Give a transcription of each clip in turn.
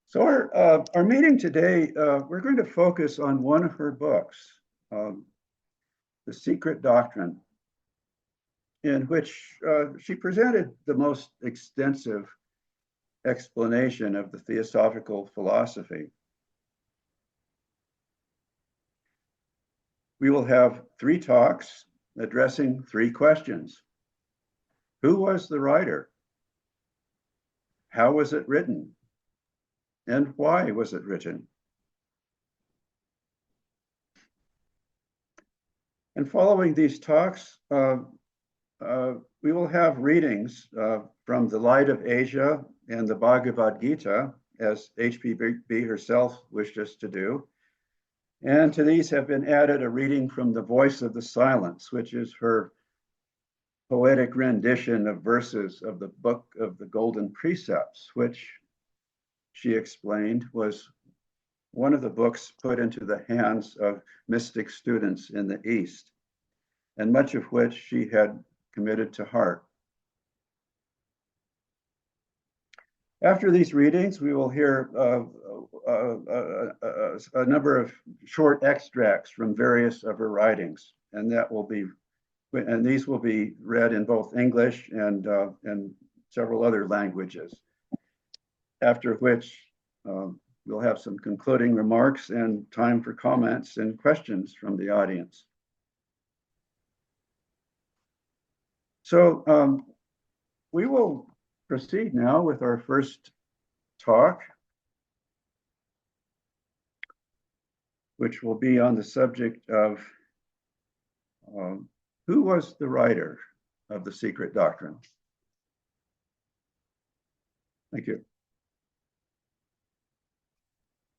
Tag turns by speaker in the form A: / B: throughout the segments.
A: So our meeting today, we're going to focus on one of her books, The Secret Doctrine, in which she presented the most extensive explanation of the Theosophical philosophy. We will have 3 talks addressing 3 questions. Who was the writer? How was it written? And why was it written? And following these talks, we will have readings from the Light of Asia and the Bhagavad Gita, as HPB herself wished us to do. And to these have been added a reading from the Voice of the Silence, which is her poetic rendition of verses of the Book of the Golden Precepts, which she explained was one of the books put into the hands of mystic students in the East, and much of which she had committed to heart. After these readings, we will hear a number of short extracts from various of her writings, and these will be read in both English and several other languages. After which we'll have some concluding remarks and time for comments and questions from the audience. So we will proceed now with our first talk, which will be on the subject of who was the writer of The Secret Doctrine. Thank you.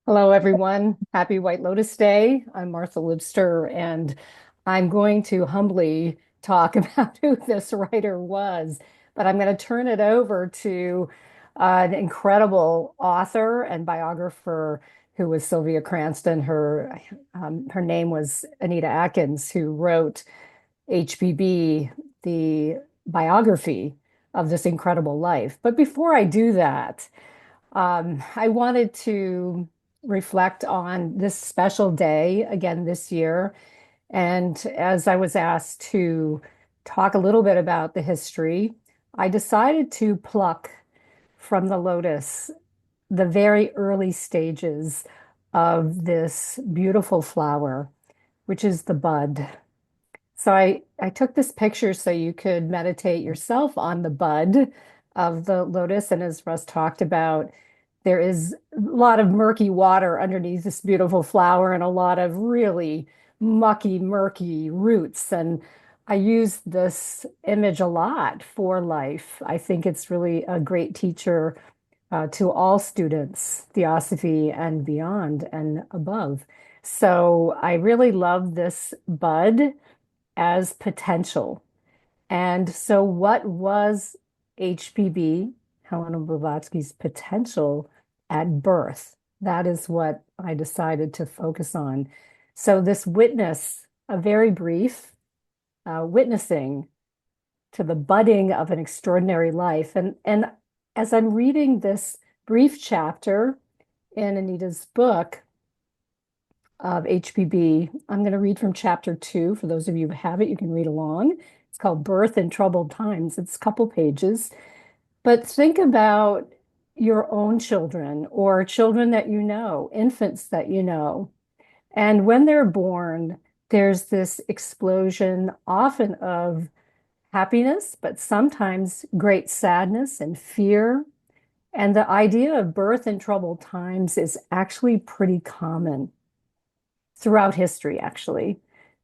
B: Hello, everyone. Happy White Lotus Day. I'm Martha Libster, and I'm going to humbly talk about who this writer was, but I'm going to turn it over to an incredible author and biographer who was Sylvia Cranston. Her name was Anita Atkins, who wrote HBB, the biography of this incredible life. But before I do that, I wanted to reflect on this special day again this year. And as I was asked to talk a little bit about the history, I decided to pluck from the lotus the very early stages of this beautiful flower, which is the bud. So I took this picture so you could meditate yourself on the bud of the lotus. And as Russ talked about, there is a lot of murky water underneath this beautiful flower and a lot of really mucky, murky roots. And I use this image a lot for life. I think it's really a great teacher to all students, Theosophy and beyond and above. So I really love this bud as potential. And so, what was HBB, Helena Blavatsky's potential at birth? That is what I decided to focus on. So, this witness, a very brief witnessing to the budding of an extraordinary life. And as I'm reading this brief chapter in Anita's book, of HBB. I'm going to read from chapter 2. For those of you who have it, you can read along. It's called Birth in Troubled Times. It's a couple pages. But think about your own children or children that you know, infants that you know. And when they're born, there's this explosion, often of happiness, but sometimes great sadness and fear. And the idea of birth in troubled times is actually pretty common throughout history, actually.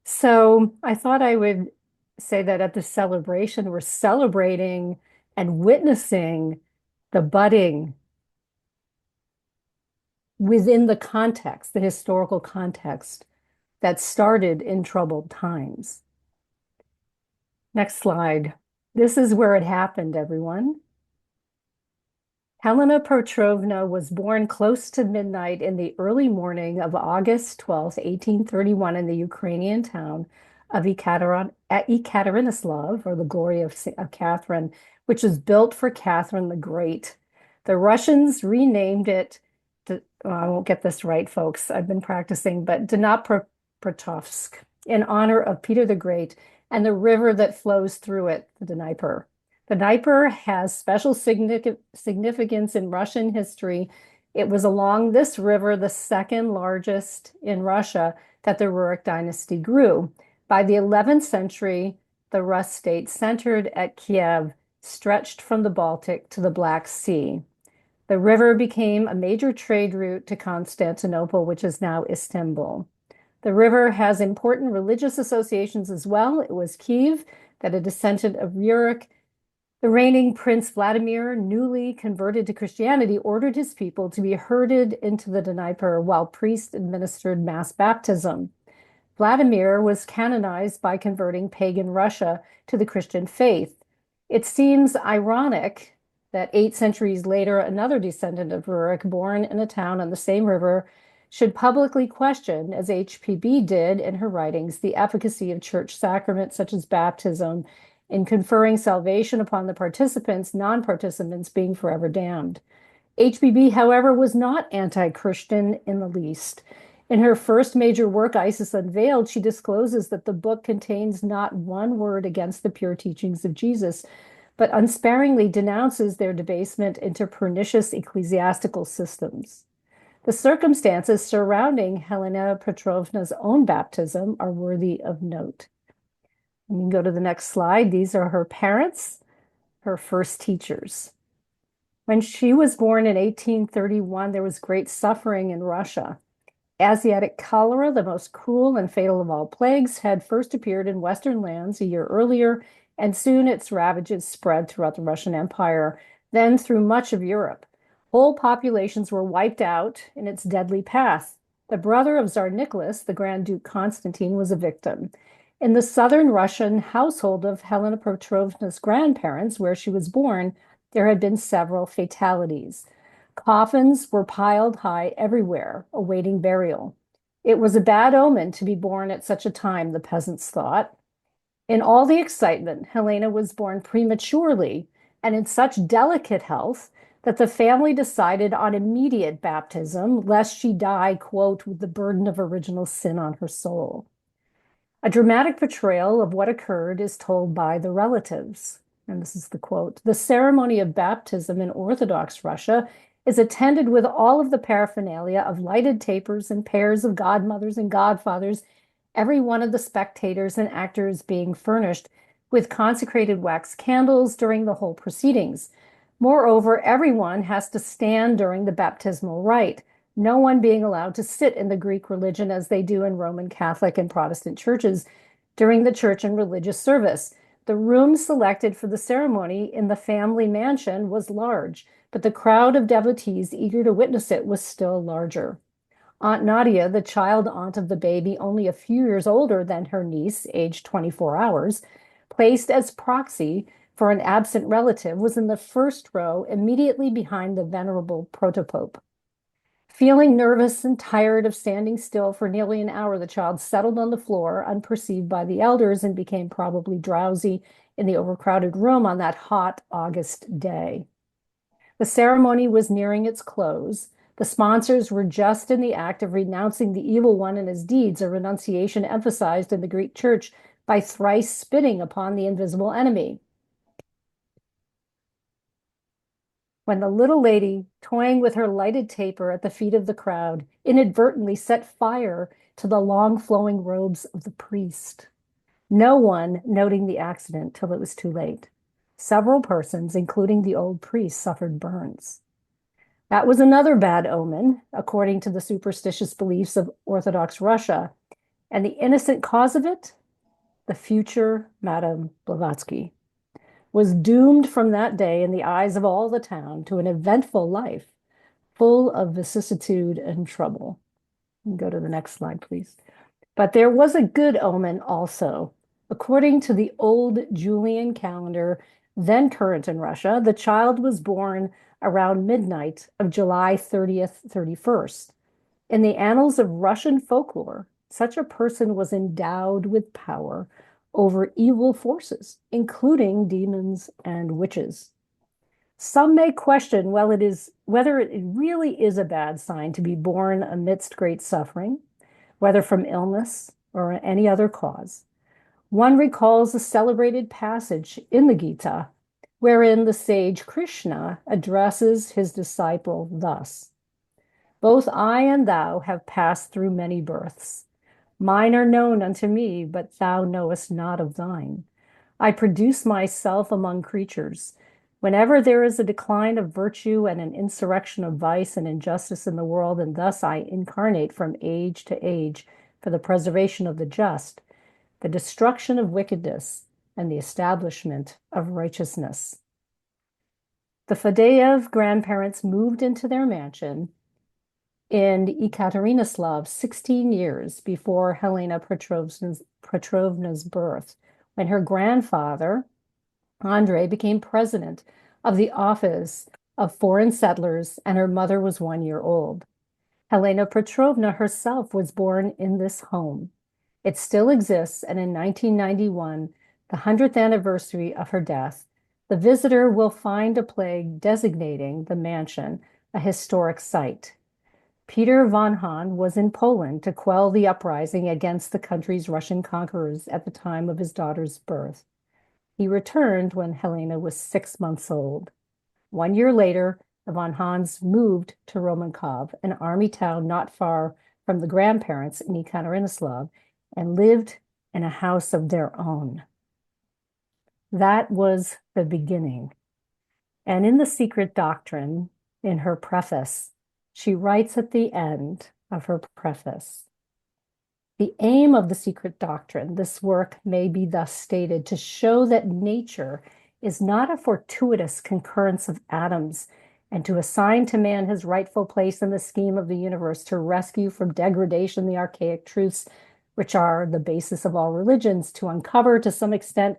B: So I thought I would say that at the celebration, we're celebrating and witnessing the budding within the context, the historical context that started in troubled times. Next slide. This is where it happened, everyone. Helena Petrovna was born close to midnight in the early morning of August 12th, 1831, in the Ukrainian town of Ekaterinoslav, or the glory of Catherine, which was built for Catherine the Great. The Russians renamed it I won't get this right, folks. I've been practicing, but Dnipropetrovsk, in honor of Peter the Great and the river that flows through it, the Dnieper. The Dnieper has special significance in Russian history. It was along this river, the second largest in Russia, that the Rurik dynasty grew. By the 11th century, the Rus state centered at Kiev, stretched from the Baltic to the Black Sea. The river became a major trade route to Constantinople, which is now Istanbul. The river has important religious associations as well. It was Kiev that a descendant of Rurik, the reigning Prince Vladimir, newly converted to Christianity, ordered his people to be herded into the Dnieper while priests administered mass baptism. Vladimir was canonized by converting pagan Russia to the Christian faith. It seems ironic that 8 centuries later, another descendant of Rurik, born in a town on the same river, should publicly question, as HPB did in her writings, the efficacy of church sacraments such as baptism in conferring salvation upon the participants, non-participants being forever damned. HPB, however, was not anti-Christian in the least. In her first major work, Isis Unveiled, she discloses that the book contains not one word against the pure teachings of Jesus, but unsparingly denounces their debasement into pernicious ecclesiastical systems. The circumstances surrounding Helena Petrovna's own baptism are worthy of note. You can go to the next slide. These are her parents, her first teachers. When she was born in 1831, there was great suffering in Russia. Asiatic cholera, the most cruel and fatal of all plagues, had first appeared in Western lands a year earlier, and soon its ravages spread throughout the Russian Empire, then through much of Europe. Whole populations were wiped out in its deadly path. The brother of Tsar Nicholas, the Grand Duke Constantine, was a victim. In the southern Russian household of Helena Petrovna's grandparents, where she was born, there had been several fatalities. Coffins were piled high everywhere, awaiting burial. It was a bad omen to be born at such a time, the peasants thought. In all the excitement, Helena was born prematurely and in such delicate health that the family decided on immediate baptism, lest she die, quote, with the burden of original sin on her soul. A dramatic portrayal of what occurred is told by the relatives. And this is the quote: "The ceremony of baptism in Orthodox Russia is attended with all of the paraphernalia of lighted tapers and pairs of godmothers and godfathers, every one of the spectators and actors being furnished with consecrated wax candles during the whole proceedings. Moreover, everyone has to stand during the baptismal rite, no one being allowed to sit in the Greek religion as they do in Roman Catholic and Protestant churches during the church and religious service. The room selected for the ceremony in the family mansion was large, but the crowd of devotees eager to witness it was still larger. Aunt Nadia, the child aunt of the baby, only a few years older than her niece, aged 24 hours, placed as proxy for an absent relative, was in the first row immediately behind the venerable protopope. Feeling nervous and tired of standing still for nearly an hour, the child settled on the floor, unperceived by the elders, and became probably drowsy in the overcrowded room on that hot August day. The ceremony was nearing its close. The sponsors were just in the act of renouncing the evil one and his deeds, a renunciation emphasized in the Greek church by thrice spitting upon the invisible enemy. When the little lady, toying with her lighted taper at the feet of the crowd, inadvertently set fire to the long flowing robes of the priest. No one noting the accident till it was too late. Several persons, including the old priest, suffered burns. That was another bad omen, according to the superstitious beliefs of Orthodox Russia. And the innocent cause of it, the future Madame Blavatsky, was doomed from that day in the eyes of all the town to an eventful life full of vicissitude and trouble. Go to the next slide, please. But there was a good omen also. According to the old Julian calendar, then current in Russia, the child was born around midnight of July 30th, 31st. In the annals of Russian folklore, such a person was endowed with power over evil forces, including demons and witches. Some may question whether it really is a bad sign to be born amidst great suffering, whether from illness or any other cause. One recalls a celebrated passage in the Gita wherein the sage Krishna addresses his disciple thus: Both I and thou have passed through many births. Mine are known unto me, but thou knowest not of thine. I produce myself among creatures. Whenever there is a decline of virtue and an insurrection of vice and injustice in the world, and thus I incarnate from age to age for the preservation of the just, the destruction of wickedness, and the establishment of righteousness. The Fadeev grandparents moved into their mansion in Ekaterinoslav 16 years before Helena Petrovna's birth, when her grandfather, Andrei, became president of the Office of Foreign Settlers, and her mother was 1 year old. Helena Petrovna herself was born in this home. It still exists, and in 1991, the 100th anniversary of her death, the visitor will find a plaque designating the mansion a historic site. Peter von Hahn was in Poland to quell the uprising against the country's Russian conquerors at the time of his daughter's birth. He returned when Helena was 6 months old. 1 year later, the von Hahns moved to Romankov, an army town not far from the grandparents in Ekaterinoslav, and lived in a house of their own. That was the beginning. And in the Secret Doctrine, in her preface, she writes at the end of her preface, the aim of the Secret Doctrine, this work may be thus stated, to show that nature is not a fortuitous concurrence of atoms, and to assign to man his rightful place in the scheme of the universe, to rescue from degradation the archaic truths which are the basis of all religions, to uncover to some extent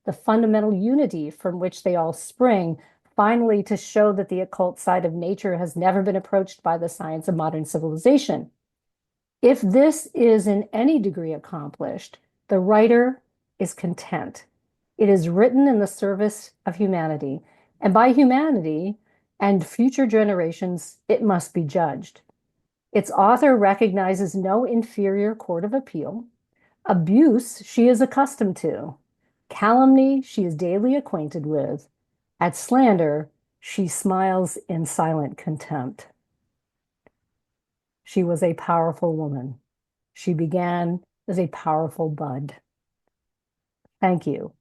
B: the fundamental unity from which they all spring, finally to show that the occult side of nature has never been approached by the science of modern civilization. If this is in any degree accomplished, the writer is content. It is written in the service of humanity, and by humanity and future generations, it must be judged. Its author recognizes no inferior court of appeal. Abuse she is accustomed to. Calumny she is daily acquainted with. At slander, she smiles in silent contempt. She was a powerful woman. She began as a powerful bud. Thank you.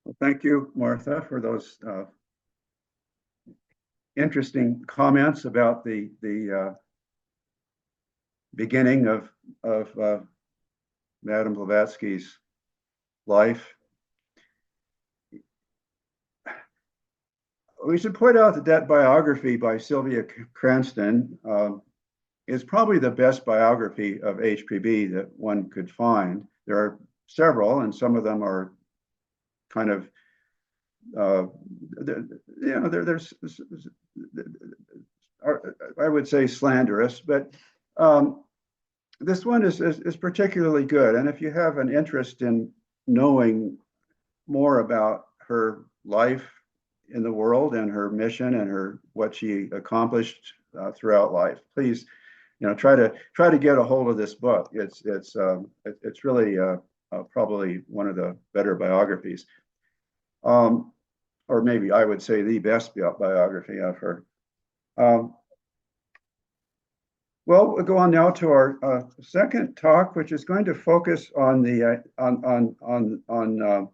A: Well, thank you, Martha, for those interesting comments about the beginning of Madame Blavatsky's life. We should point out that that biography by Sylvia Cranston is probably the best biography of HPB that one could find. There are several, and some of them are kind of, there's, I would say, slanderous, but this one is particularly good. And if you have an interest in knowing more about her life in the world and her mission and what she accomplished throughout life, please, try to get a hold of this book. It's really probably one of the better biographies, or maybe I would say the best biography of her. Well, we'll go on now to our second talk, which is going to focus on the on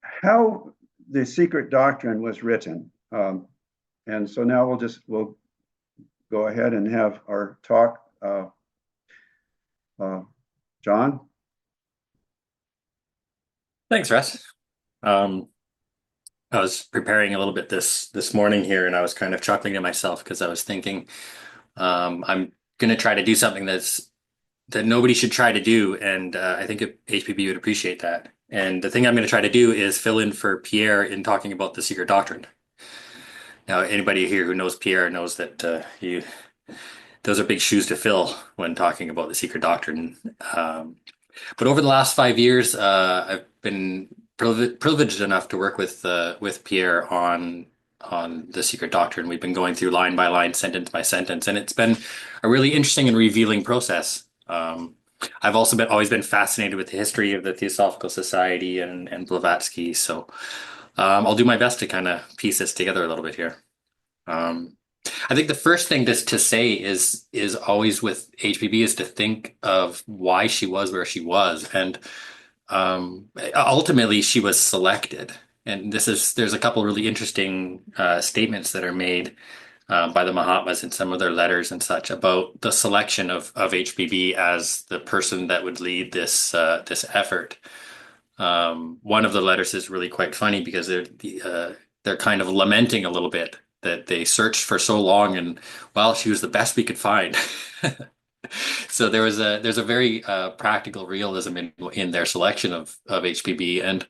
A: how the Secret Doctrine was written. And so now we'll go ahead and have our talk. John?
C: Thanks, Russ. I was preparing a little bit this morning here, and I was kind of chuckling to myself because I was thinking I'm going to try to do something that nobody should try to do, and I think HPB would appreciate that. And the thing I'm going to try to do is fill in for Pierre in talking about the Secret Doctrine. Now, anybody here who knows Pierre knows that those are big shoes to fill when talking about the Secret Doctrine. But over the last 5 years, I've been privileged enough to work with Pierre on the Secret Doctrine. We've been going through line by line, sentence by sentence, and it's been a really interesting and revealing process. I've also always been fascinated with the history of the Theosophical Society and Blavatsky, so I'll do my best to kind of piece this together a little bit here. Um, I think the first thing to say is always with HPB is to think of why she was where she was, and ultimately she was selected. And there's a couple really interesting statements that are made by the Mahatmas in some of their letters and such about the selection of HPB as the person that would lead this effort. One of the letters is really quite funny because they're kind of lamenting a little bit that they searched for so long and well, she was the best we could find. So there's a very practical realism in their selection of HPB, and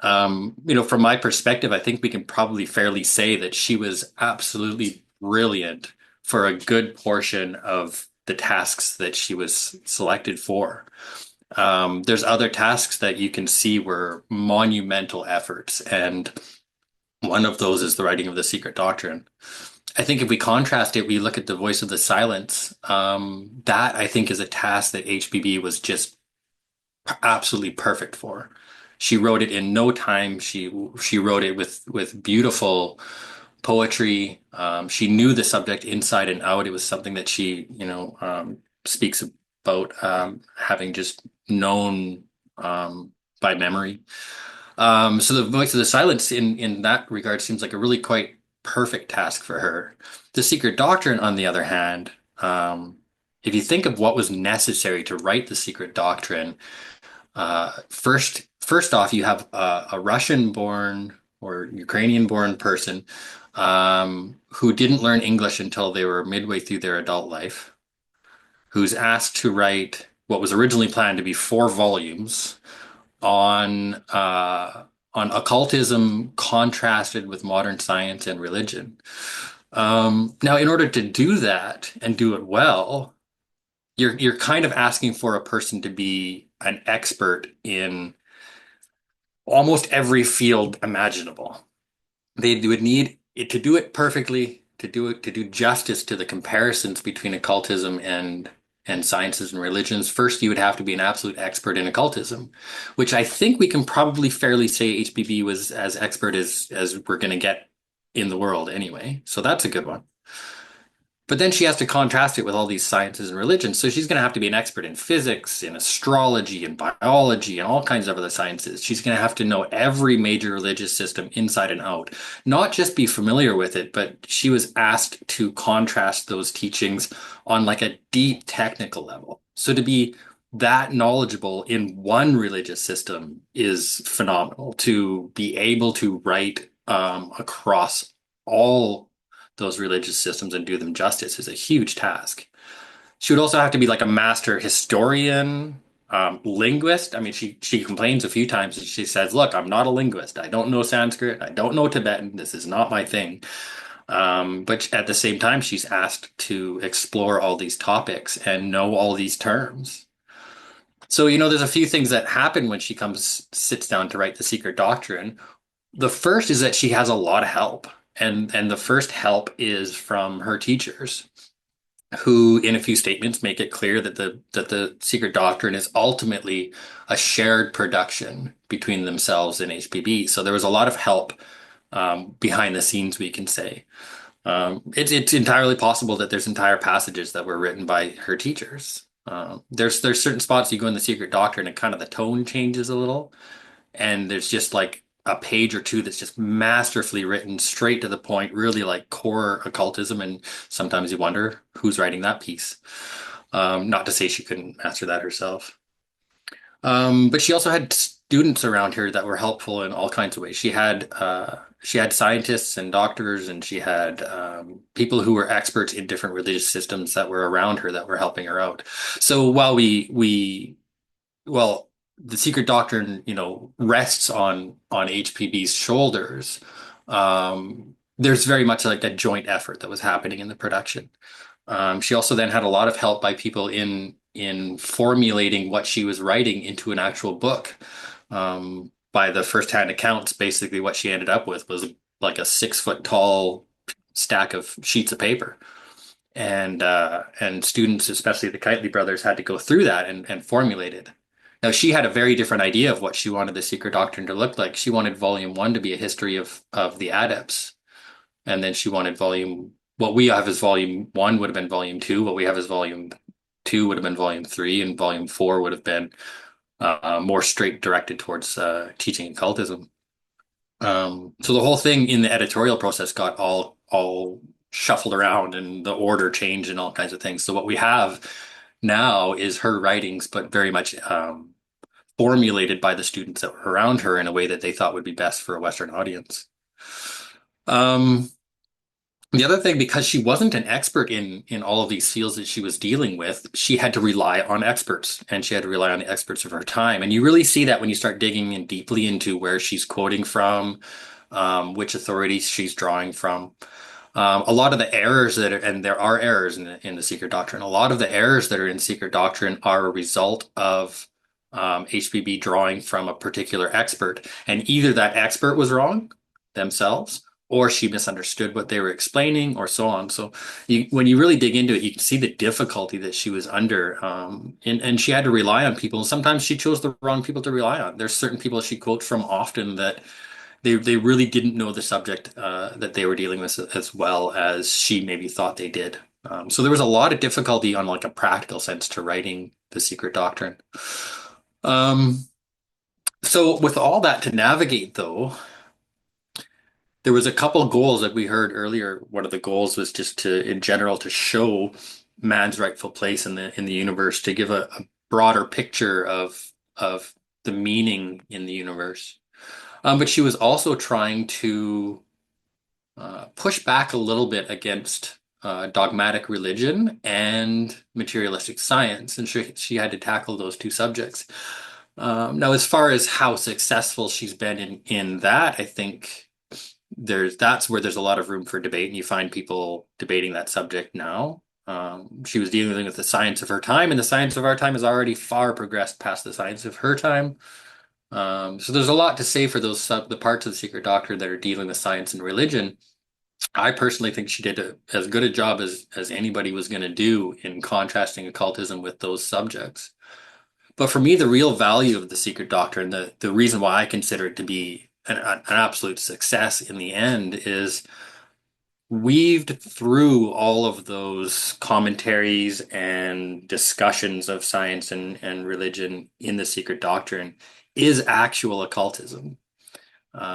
C: from my perspective, I think we can probably fairly say that she was absolutely brilliant for a good portion of the tasks that she was selected for. There's other tasks that you can see were monumental efforts, and one of those is the writing of the Secret Doctrine. I think if we contrast it, we look at the Voice of the Silence. That I think is a task that HBB was just absolutely perfect for. She wrote it in no time. She wrote it with beautiful poetry. She knew the subject inside and out. It was something that she, speaks about having just known by memory. So the Voice of the Silence in that regard seems like a really quite perfect task for her. The Secret Doctrine, on the other hand, if you think of what was necessary to write the Secret Doctrine, first off, you have a Russian-born or Ukrainian-born person who didn't learn English until they were midway through their adult life, who's asked to write what was originally planned to be 4 volumes on occultism contrasted with modern science and religion. Now, in order to do that and do it well, you're kind of asking for a person to be an expert in almost every field imaginable. They would need it to do it perfectly, to do justice to the comparisons between occultism and sciences and religions. First, you would have to be an absolute expert in occultism, which I think we can probably fairly say HBB was as expert as we're going to get in the world anyway. So that's a good one. But then she has to contrast it with all these sciences and religions. So she's going to have to be an expert in physics, in astrology, and biology, and all kinds of other sciences. She's going to have to know every major religious system inside and out, not just be familiar with it, but she was asked to contrast those teachings on like a deep technical level. So to be that knowledgeable in one religious system is phenomenal. To be able to write across all those religious systems and do them justice is a huge task. She would also have to be like a master historian, linguist. I mean, she complains a few times and she says, "Look, I'm not a linguist. I don't know Sanskrit. I don't know Tibetan. This is not my thing." But at the same time, she's asked to explore all these topics and know all these terms. So, there's a few things that happen when she sits down to write the Secret Doctrine. The first is that she has a lot of help. And the first help is from her teachers, who in a few statements make it clear that the Secret Doctrine is ultimately a shared production between themselves and HPB. So there was a lot of help behind the scenes, we can say. It's entirely possible that there's entire passages that were written by her teachers. There's certain spots you go in the Secret Doctrine and kind of the tone changes a little, and there's just like a page or two that's just masterfully written, straight to the point, really like core occultism. And sometimes you wonder who's writing that piece. Not to say she couldn't master that herself. But she also had students around her that were helpful in all kinds of ways. She had scientists and doctors, and she had people who were experts in different religious systems that were around her that were helping her out. So while the Secret Doctrine, rests on HPB's shoulders, there's very much like a joint effort that was happening in the production. She also then had a lot of help by people in in formulating what she was writing into an actual book. By the first-hand accounts, basically what she ended up with was like a 6 foot tall stack of sheets of paper. And students, especially the Kitely brothers, had to go through that and formulate it. Now, she had a very different idea of what she wanted the Secret Doctrine to look like. She wanted volume one to be a history of the adepts. And then she wanted what we have as volume one would have been volume two. What we have as volume two would have been volume three, and volume four would have been more straight directed towards teaching occultism. So the whole thing in the editorial process got all shuffled around, and the order changed and all kinds of things. So what we have now is her writings, but very much formulated by the students that were around her in a way that they thought would be best for a Western audience. The other thing, because she wasn't an expert in all of these fields that she was dealing with, she had to rely on experts, and she had to rely on the experts of her time. And you really see that when you start digging in deeply into where she's quoting from, which authorities she's drawing from. A lot of the errors and there are errors in the Secret Doctrine. A lot of the errors that are in Secret Doctrine are a result of HPB drawing from a particular expert, and either that expert was wrong themselves, or she misunderstood what they were explaining, or so on. So when you really dig into it, you can see the difficulty that she was under, and she had to rely on people. Sometimes she chose the wrong people to rely on. There's certain people she quotes from often that they really didn't know the subject that they were dealing with as well as she maybe thought they did. So there was a lot of difficulty on like a practical sense to writing the Secret Doctrine. So with all that to navigate, though, there was a couple of goals that we heard earlier. One of the goals was just to, in general, to show man's rightful place in the universe, to give a broader picture of the meaning in the universe. But she was also trying to push back a little bit against dogmatic religion and materialistic science, and she had to tackle those two subjects. Now, as far as how successful she's been in that, I think that's where there's a lot of room for debate, and you find people debating that subject now. She was dealing with the science of her time, and the science of our time has already far progressed past the science of her time. So there's a lot to say for the parts of the Secret Doctrine that are dealing with science and religion. I personally think she did as good a job as anybody was going to do in contrasting occultism with those subjects. But for me, the real value of the Secret Doctrine, the reason why I consider it to be an absolute success in the end, is weaved through all of those commentaries and discussions of science and religion in the Secret Doctrine is actual occultism.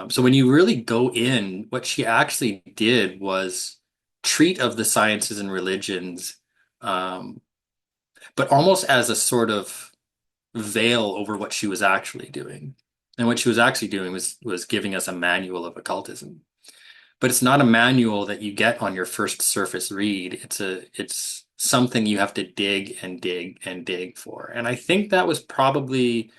C: So when you really go in, what she actually did was treat of the sciences and religions, but almost as a sort of veil over what she was actually doing. And what she was actually doing was giving us a manual of occultism. But it's not a manual that you get on your first surface read. It's something you have to dig and dig and dig for. And I think that was probably,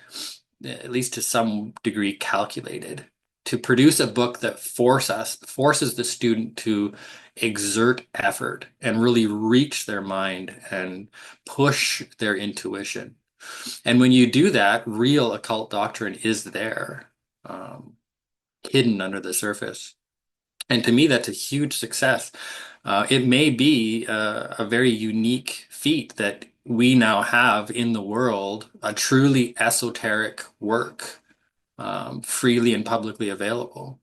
C: at least to some degree, calculated to produce a book that forces the student to exert effort and really reach their mind and push their intuition. And when you do that, real occult doctrine is there, hidden under the surface. And to me, that's a huge success. It may be a very unique feat that we now have in the world, a truly esoteric work, freely and publicly available.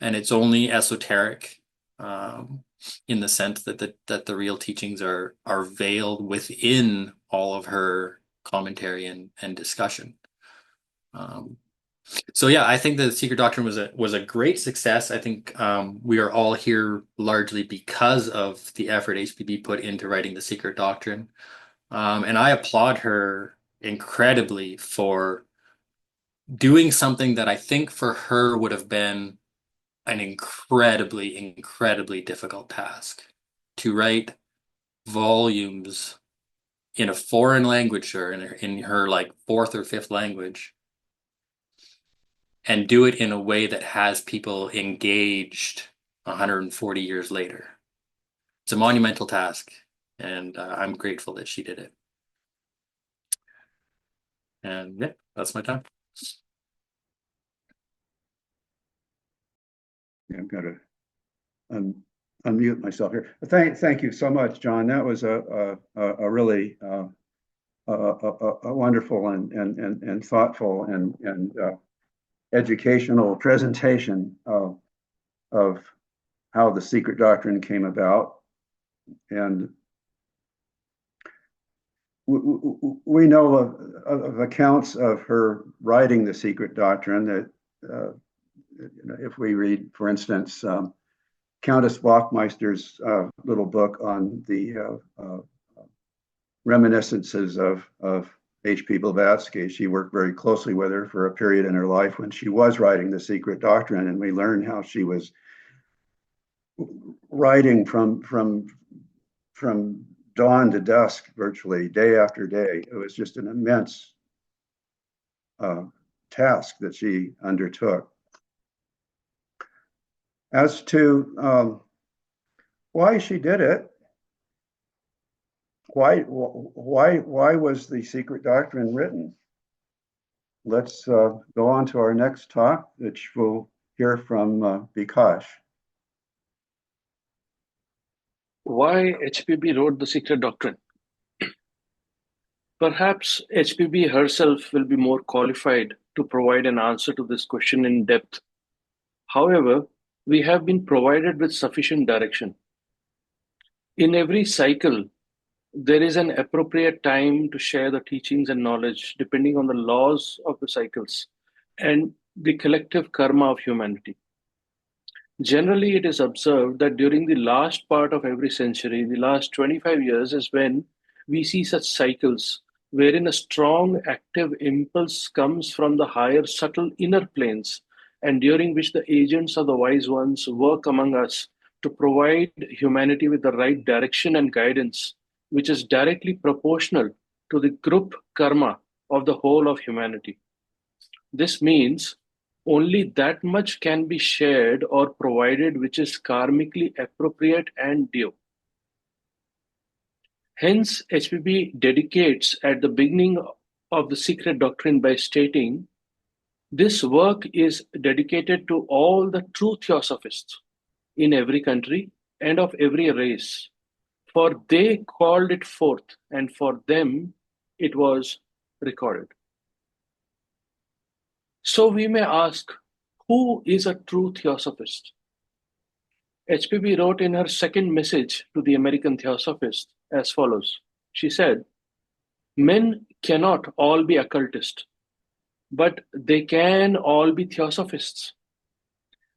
C: And it's only esoteric in the sense that the real teachings are veiled within all of her commentary and discussion. So yeah, I think the Secret Doctrine was a great success. I think we are all here largely because of the effort HPB put into writing the Secret Doctrine. And I applaud her incredibly for doing something that I think for her would have been an incredibly, incredibly difficult task, to write volumes in a foreign language, or in her like fourth or fifth language, and do it in a way that has people engaged 140 years later. It's a monumental task, and I'm grateful that she did it. And yeah, that's my time.
A: Yeah, I'm gonna unmute myself here. Thank you so much, John. That was a really a wonderful and thoughtful and educational presentation of how the Secret Doctrine came about. And we know of accounts of her writing the Secret Doctrine that if we read, for instance, Countess Wachtmeister's little book on the reminiscences of H.P. Blavatsky. She worked very closely with her for a period in her life when she was writing the Secret Doctrine, and we learn how she was writing from dawn to dusk, virtually day after day. It was just an immense task that she undertook. As to why she did it, why was the Secret Doctrine written? Let's go on to our next talk, which we'll hear from Bikash.
D: Why HPB wrote the Secret Doctrine? Perhaps HPB herself will be more qualified to provide an answer to this question in depth. However, we have been provided with sufficient direction. In every cycle, there is an appropriate time to share the teachings and knowledge depending on the laws of the cycles and the collective karma of humanity. Generally, it is observed that during the last part of every century, the last 25 years is when we see such cycles wherein a strong active impulse comes from the higher subtle inner planes and during which the agents of the wise ones work among us to provide humanity with the right direction and guidance, which is directly proportional to the group karma of the whole of humanity. This means only that much can be shared or provided which is karmically appropriate and due. Hence, HPB dedicates at the beginning of the Secret Doctrine by stating, this work is dedicated to all the true Theosophists in every country and of every race, for they called it forth and for them it was recorded. So we may ask, who is a true Theosophist? HPB wrote in her second message to the American Theosophists as follows. She said, men cannot all be occultists, but they can all be Theosophists.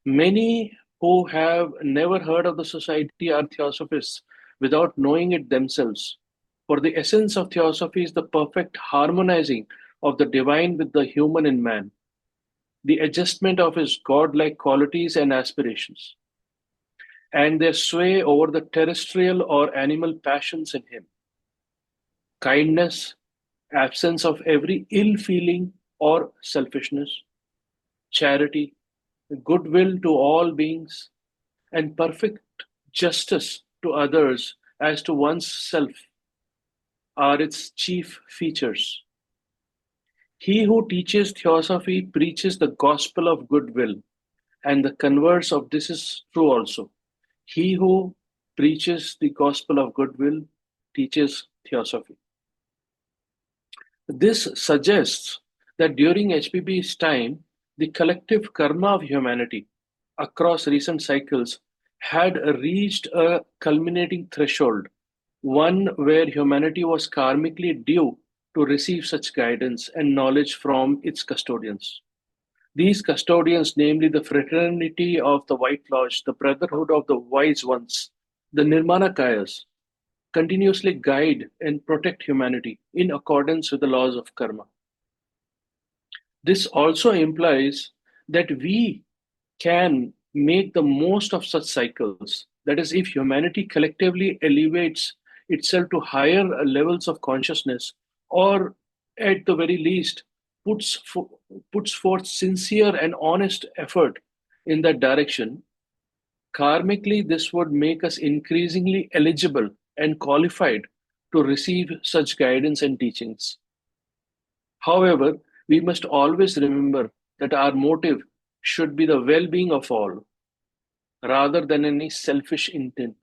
D: Many who have never heard of the society are Theosophists without knowing it themselves. For the essence of Theosophy is the perfect harmonizing of the divine with the human in man, the adjustment of his godlike qualities and aspirations, and their sway over the terrestrial or animal passions in him. Kindness, absence of every ill feeling or selfishness, charity, goodwill to all beings, and perfect justice to others as to one's self are its chief features. He who teaches Theosophy preaches the gospel of goodwill, and the converse of this is true also. He who preaches the gospel of goodwill teaches Theosophy. This suggests that during HPB's time, the collective karma of humanity across recent cycles had reached a culminating threshold, one where humanity was karmically due to receive such guidance and knowledge from its custodians. These custodians, namely the Fraternity of the White Lodge, the Brotherhood of the Wise Ones, the Nirmanakayas, continuously guide and protect humanity in accordance with the laws of karma. This also implies that we can make the most of such cycles. That is, if humanity collectively elevates itself to higher levels of consciousness, or at the very least, puts forth sincere and honest effort in that direction, karmically, this would make us increasingly eligible and qualified to receive such guidance and teachings. However, we must always remember that our motive should be the well-being of all, rather than any selfish intent.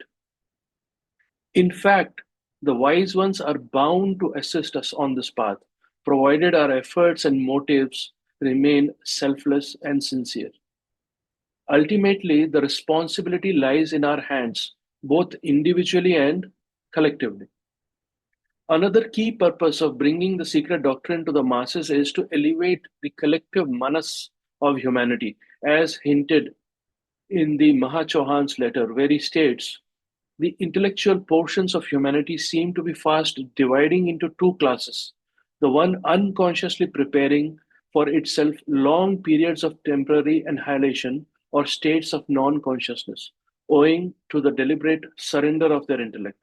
D: In fact, the wise ones are bound to assist us on this path, provided our efforts and motives remain selfless and sincere. Ultimately, the responsibility lies in our hands, both individually and collectively. Another key purpose of bringing the secret doctrine to the masses is to elevate the collective manas of humanity, as hinted in the Mahachohan's letter, where he states, the intellectual portions of humanity seem to be fast dividing into two classes, the one unconsciously preparing for itself long periods of temporary annihilation or states of non-consciousness, owing to the deliberate surrender of their intellect.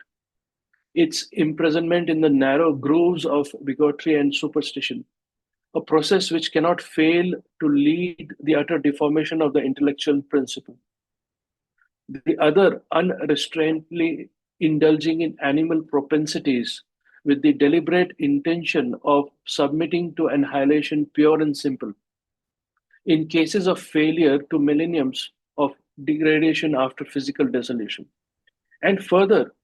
D: Its imprisonment in the narrow grooves of bigotry and superstition, a process which cannot fail to lead the utter deformation of the intellectual principle. The other, unrestrainedly indulging in animal propensities with the deliberate intention of submitting to annihilation pure and simple. In cases of failure to millenniums of degradation after physical dissolution. And further,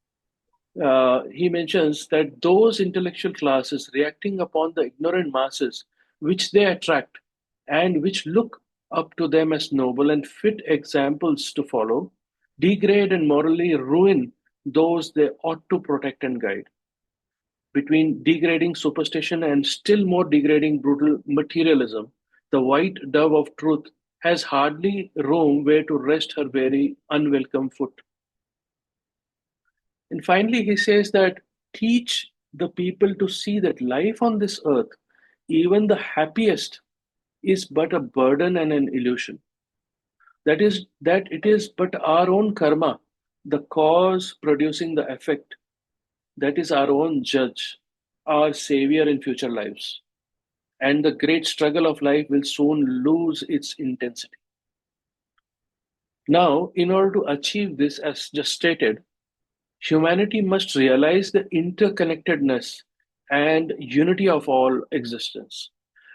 D: he mentions that those intellectual classes reacting upon the ignorant masses which they attract and which look up to them as noble and fit examples to follow, degrade and morally ruin those they ought to protect and guide. Between degrading superstition and still more degrading brutal materialism, the white dove of truth has hardly room where to rest her very unwelcome foot. And finally, he says that teach the people to see that life on this earth, even the happiest, is but a burden and an illusion. That is, that it is but our own karma, the cause producing the effect, that is our own judge, our savior in future lives. And the great struggle of life will soon lose its intensity. Now, in order to achieve this, as just stated, humanity must realize the interconnectedness and unity of all existence.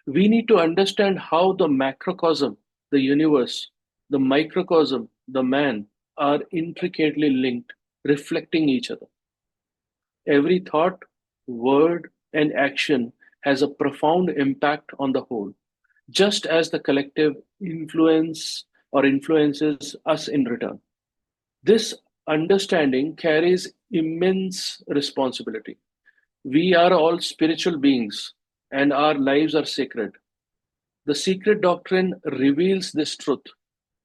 D: We need to understand how the macrocosm, the universe, the microcosm, the man, are intricately linked, reflecting each other. Every thought, word, and action has a profound impact on the whole, just as the collective influences us in return. This understanding carries immense responsibility. We are all spiritual beings and our lives are sacred. The secret doctrine reveals this truth,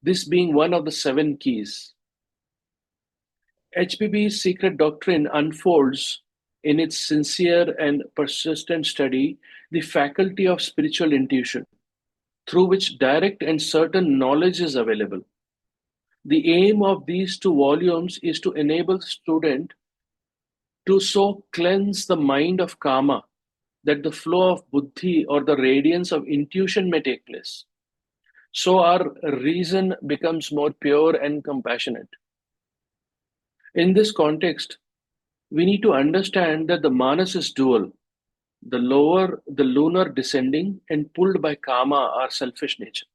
D: this being one of the 7 keys. HPB's secret doctrine unfolds in its sincere and persistent study the faculty of spiritual intuition, through which direct and certain knowledge is available. The aim of these 2 volumes is to enable the student to so cleanse the mind of karma that the flow of buddhi or the radiance of intuition may take place. So our reason becomes more pure and compassionate. In this context, we need to understand that the manas is dual. The lunar descending and pulled by karma are selfish nature.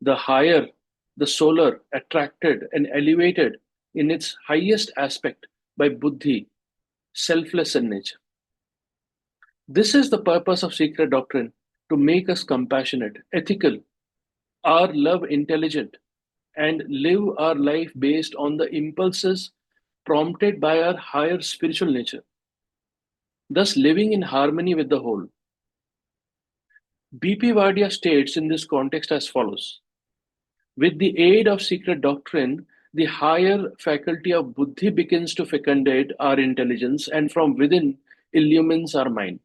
D: The higher, the solar, attracted and elevated in its highest aspect by buddhi, selfless in nature. This is the purpose of secret doctrine, to make us compassionate, ethical, our love intelligent, and live our life based on the impulses prompted by our higher spiritual nature, thus living in harmony with the whole. B.P. Wadia states in this context as follows: with the aid of secret doctrine, the higher faculty of buddhi begins to fecundate our intelligence and from within illumines our mind.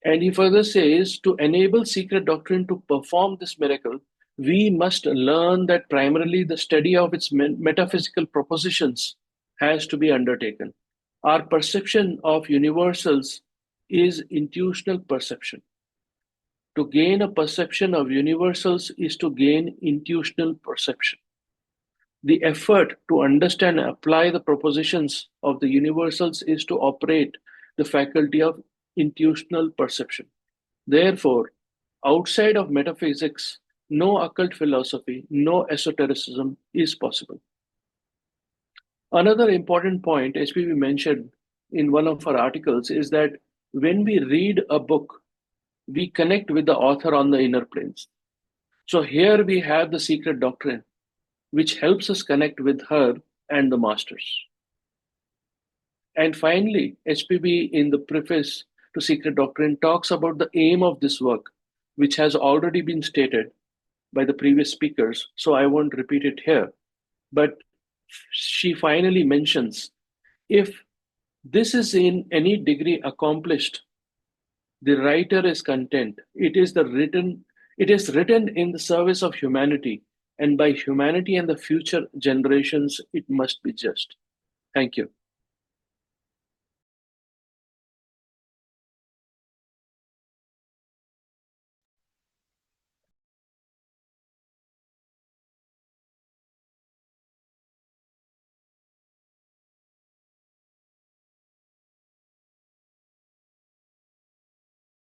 D: And he further says, to enable secret doctrine to perform this miracle, we must learn that primarily the study of its metaphysical propositions has to be undertaken. Our perception of universals is intuitional perception. To gain a perception of universals is to gain intuitional perception. The effort to understand and apply the propositions of the universals is to operate the faculty of intuitional perception. Therefore, outside of metaphysics, no occult philosophy, no esotericism is possible. Another important point HPB mentioned in one of our articles is that when we read a book, we connect with the author on the inner planes. So here we have the Secret Doctrine, which helps us connect with her and the masters. And finally, HPB in the preface to Secret Doctrine talks about the aim of this work, which has already been stated by the previous speakers, so I won't repeat it here. But she finally mentions, if this is in any degree accomplished, the writer is content. It is written in the service of humanity, and by humanity and the future generations, it must be just. Thank you.